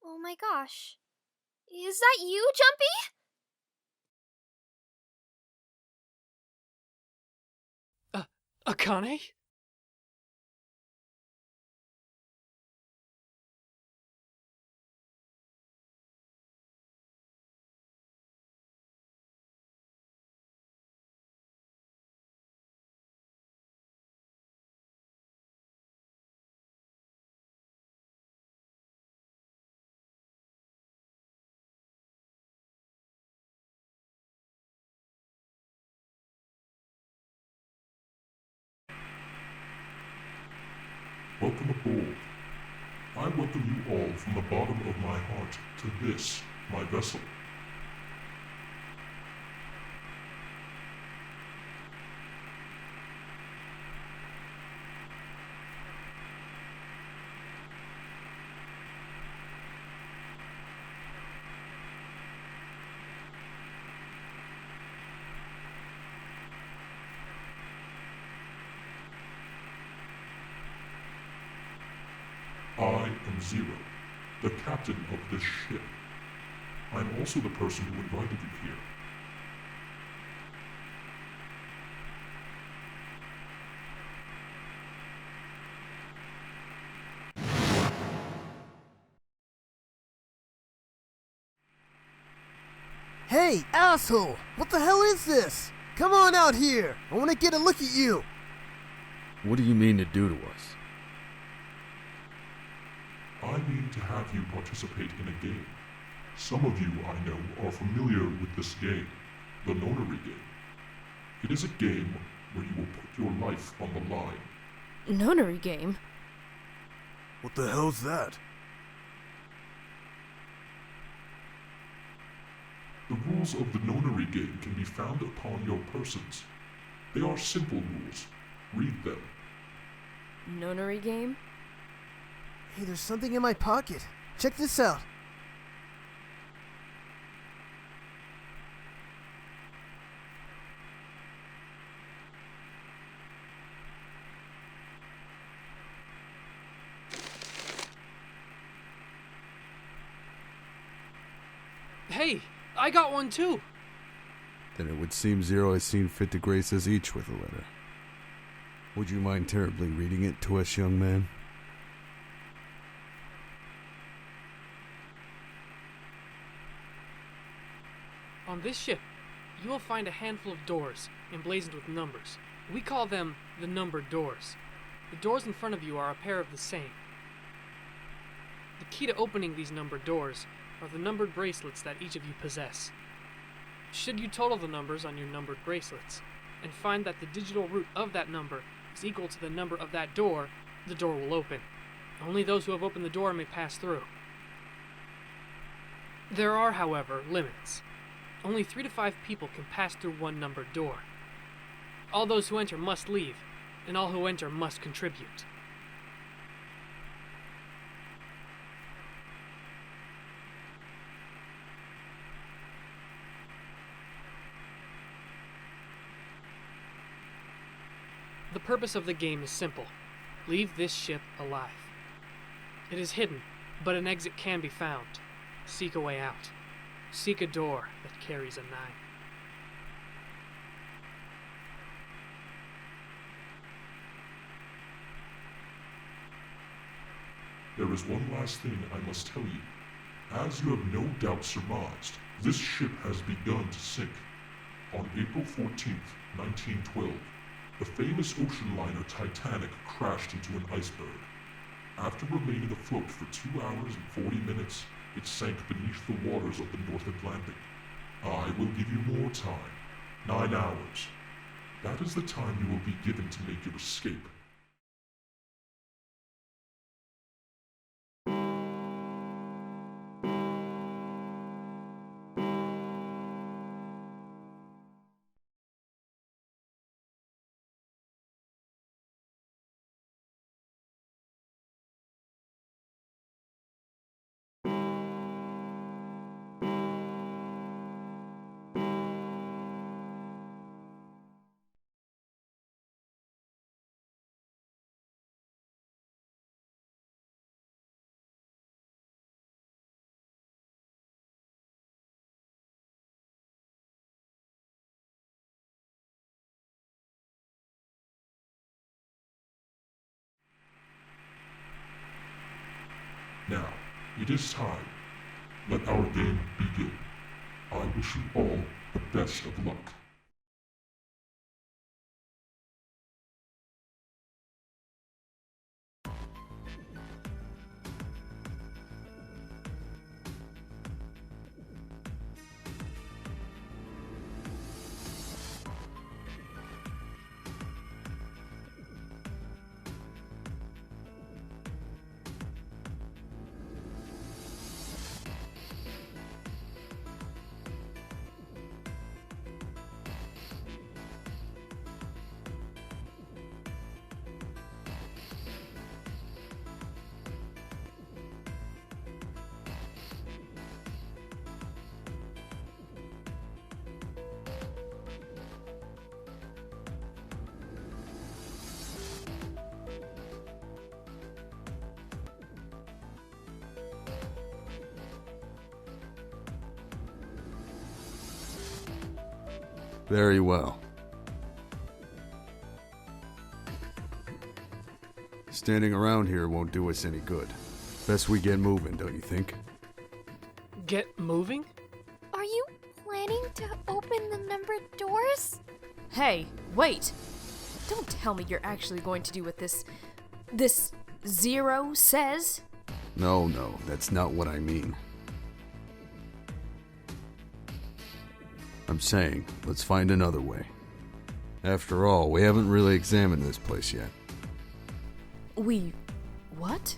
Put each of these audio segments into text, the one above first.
Oh my gosh. Is that you, Junpei? Akane? Welcome aboard. I welcome you all from the bottom of my heart to this, my vessel. I am Zero, the captain of this ship. I'm also the person who invited you here. Hey, asshole! What the hell is this? Come on out here! I want to get a look at you! What do you mean to do to us? I mean to have you participate in a game. Some of you, I know, are familiar with this game, the Nonary game. It is a game where you will put your life on the line. Nonary game? What the hell's that? The rules of the Nonary game can be found upon your persons. They are simple rules. Read them. Nonary game? Hey, there's something in my pocket. Check this out. Hey, I got one too! Then it would seem Zero has seen fit to grace us each with a letter. Would you mind terribly reading it to us, young man? On this ship, you will find a handful of doors emblazoned with numbers. We call them the numbered doors. The doors in front of you are a pair of the same. The key to opening these numbered doors are the numbered bracelets that each of you possess. Should you total the numbers on your numbered bracelets, and find that the digital root of that number is equal to the number of that door, the door will open. Only those who have opened the door may pass through. There are, however, limits. Only 3 to 5 people can pass through one numbered door. All those who enter must leave, and all who enter must contribute. The purpose of the game is simple. Leave this ship alive. It is hidden, but an exit can be found. Seek a way out. Seek a door that carries a 9. There is one last thing I must tell you. As you have no doubt surmised, this ship has begun to sink. On April 14th, 1912, the famous ocean liner Titanic crashed into an iceberg. After remaining afloat for 2 hours and 40 minutes, it sank beneath the waters of the North Atlantic. I will give you more time. 9 hours. That is the time you will be given to make your escape. Now, it is time. Let our game begin. I wish you all the best of luck. Very well. Standing around here won't do us any good. Best we get moving, don't you think? Get moving? Are you planning to open the numbered doors? Hey, wait! Don't tell me you're actually going to do what this zero says? No, that's not what I mean. I'm saying, let's find another way. After all, we haven't really examined this place yet. What?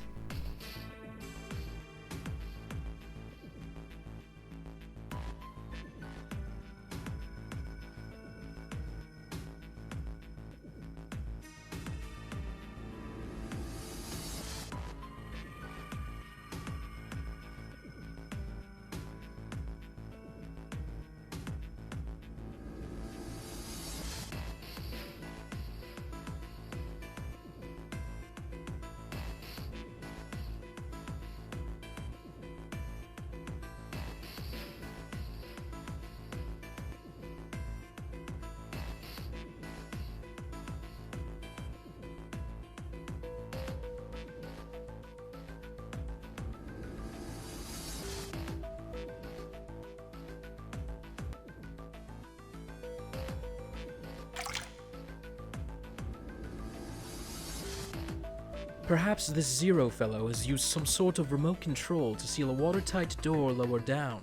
Perhaps this Zero fellow has used some sort of remote control to seal a watertight door lower down.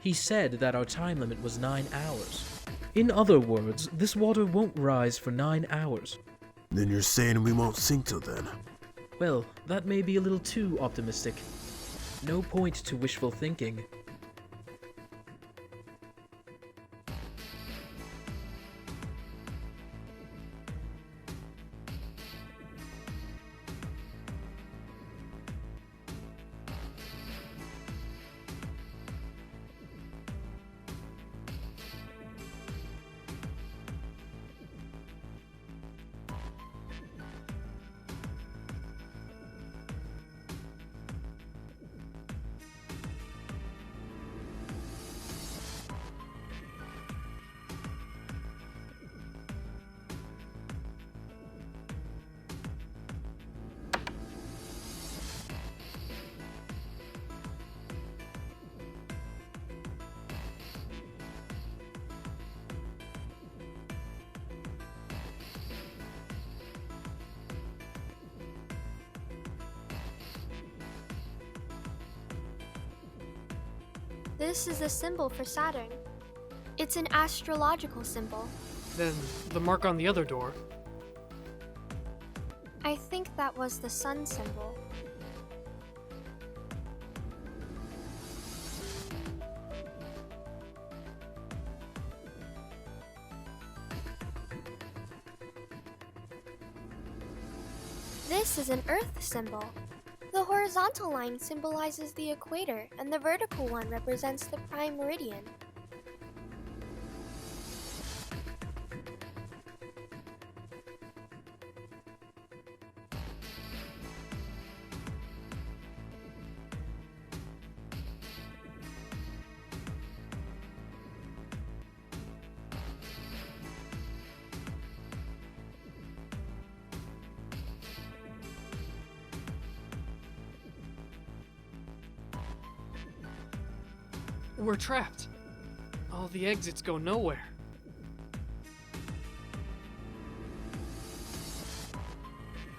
He said that our time limit was 9 hours. In other words, this water won't rise for 9 hours. Then you're saying we won't sink till then? Well, that may be a little too optimistic. No point to wishful thinking. This is a symbol for Saturn. It's an astrological symbol. Then the mark on the other door. I think that was the sun symbol. This is an earth symbol. The horizontal line symbolizes the equator, and the vertical one represents the prime meridian. We're trapped. All the exits go nowhere.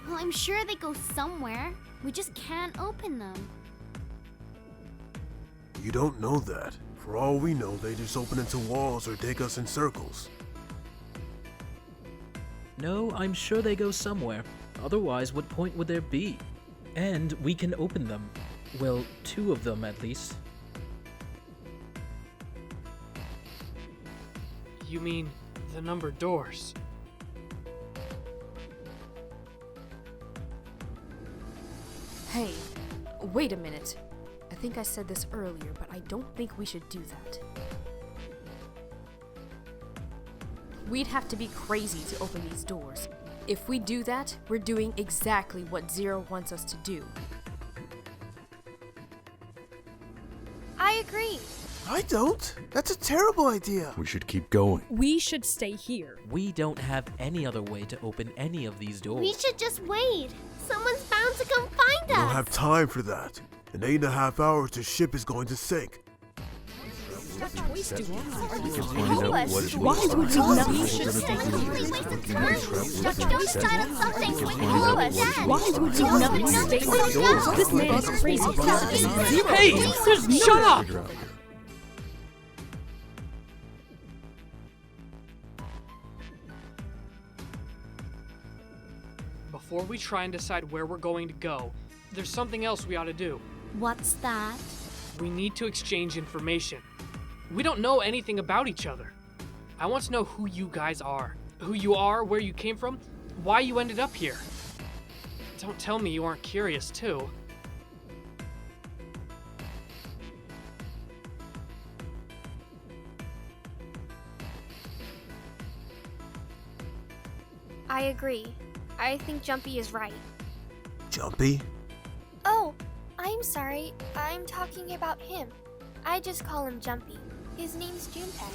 Well, I'm sure they go somewhere. We just can't open them. You don't know that. For all we know, they just open into walls or take us in circles. No, I'm sure they go somewhere. Otherwise, what point would there be? And we can open them. Well, 2 of them at least. You mean the numbered doors? Hey, wait a minute. I think I said this earlier, but I don't think we should do that. We'd have to be crazy to open these doors. If we do that, we're doing exactly what Zero wants us to do. I agree. I don't. That's a terrible idea. We should keep going. We should stay here. We don't have any other way to open any of these doors. We should just wait. Someone's bound to come find We us. don't have time for that. In 8.5 hours, the ship is going to sink. What choice do we have? We can Help find out us. what it Why is. would we not? We should It's a stay completely here. waste of time. Don't decide on something. Follow us. Why would we not stay here? This man is crazy. Hey! Shut up! Before we try and decide where we're going to go, there's something else we ought to do. What's that? We need to exchange information. We don't know anything about each other. I want to know who you guys are. Who you are, where you came from, why you ended up here. Don't tell me you aren't curious, too. I agree. I think Junpei is right. Junpei? Oh, I'm sorry. I'm talking about him. I just call him Junpei. His name's Junpei.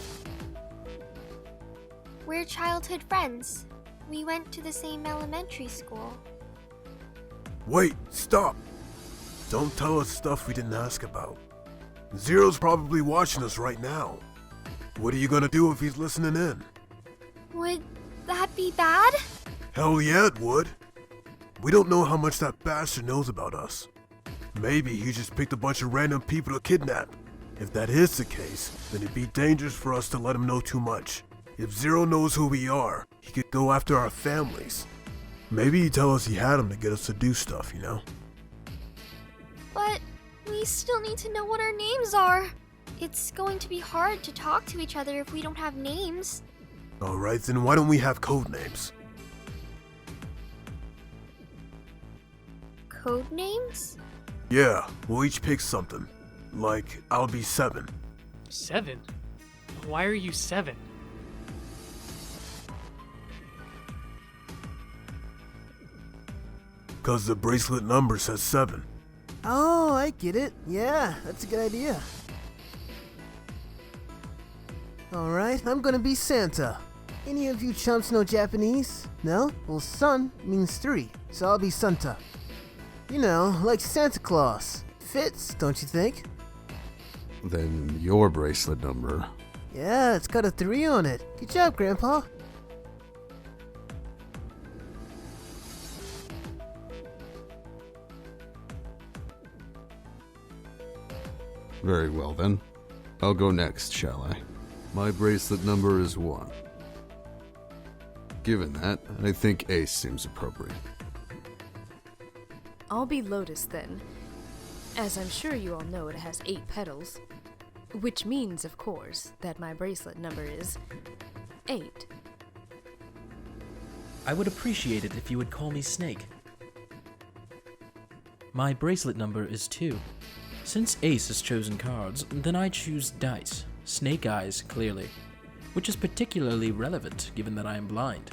We're childhood friends. We went to the same elementary school. Wait, stop. Don't tell us stuff we didn't ask about. Zero's probably watching us right now. What are you gonna do if he's listening in? Would that be bad? Hell yeah, it would. We don't know how much that bastard knows about us. Maybe he just picked a bunch of random people to kidnap. If that is the case, then it'd be dangerous for us to let him know too much. If Zero knows who we are, he could go after our families. Maybe he'd tell us he had him to get us to do stuff, you know? But we still need to know what our names are. It's going to be hard to talk to each other if we don't have names. Alright, then why don't we have code names? Code names? Yeah, we'll each pick something. Like, I'll be 7. 7? Why are you 7? Cause the bracelet number says 7. Oh, I get it. Yeah, that's a good idea. Alright, I'm gonna be Santa. Any of you chumps know Japanese? No? Well, sun means 3, so I'll be Santa. You know, like Santa Claus. Fits, don't you think? Then your bracelet number. Yeah, it's got a 3 on it. Good job, Grandpa. Very well then. I'll go next, shall I? My bracelet number is 1. Given that, I think Ace seems appropriate. I'll be Lotus then. As I'm sure you all know, it has 8 petals. Which means, of course, that my bracelet number is 8. I would appreciate it if you would call me Snake. My bracelet number is 2. Since Ace has chosen cards, then I choose dice. Snake eyes, clearly. Which is particularly relevant given that I am blind.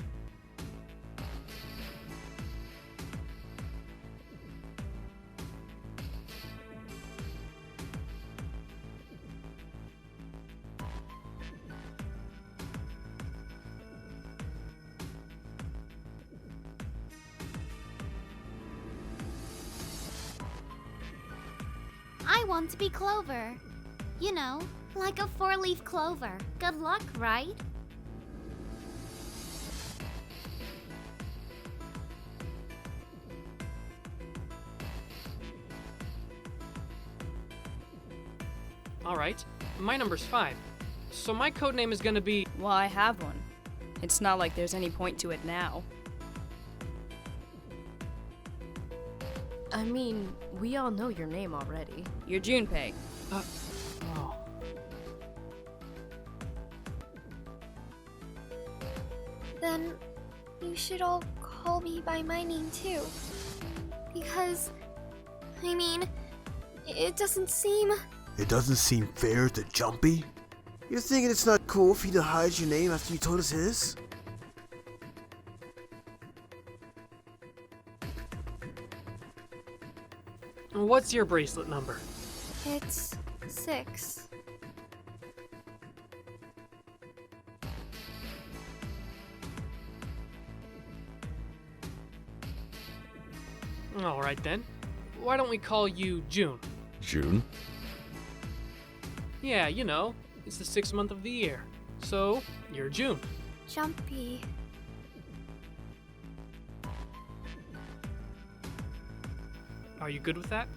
I want to be Clover. You know, Like a four-leaf clover. Good luck, right? Alright, my number's 5. So my codename is gonna be... Well, I have one. It's not like there's any point to it now. I mean, we all know your name already. You're Junpei. Oh. Then you should all call me by my name too. Because, I mean, it doesn't seem... It doesn't seem fair to Junpei? You're thinking it's not cool for you to hide your name after you told us his? What's your bracelet number? It's 6. Alright then. Why don't we call you June? June? Yeah, you know, it's the 6th month of the year. So, you're June. Jumpy. Are you good with that?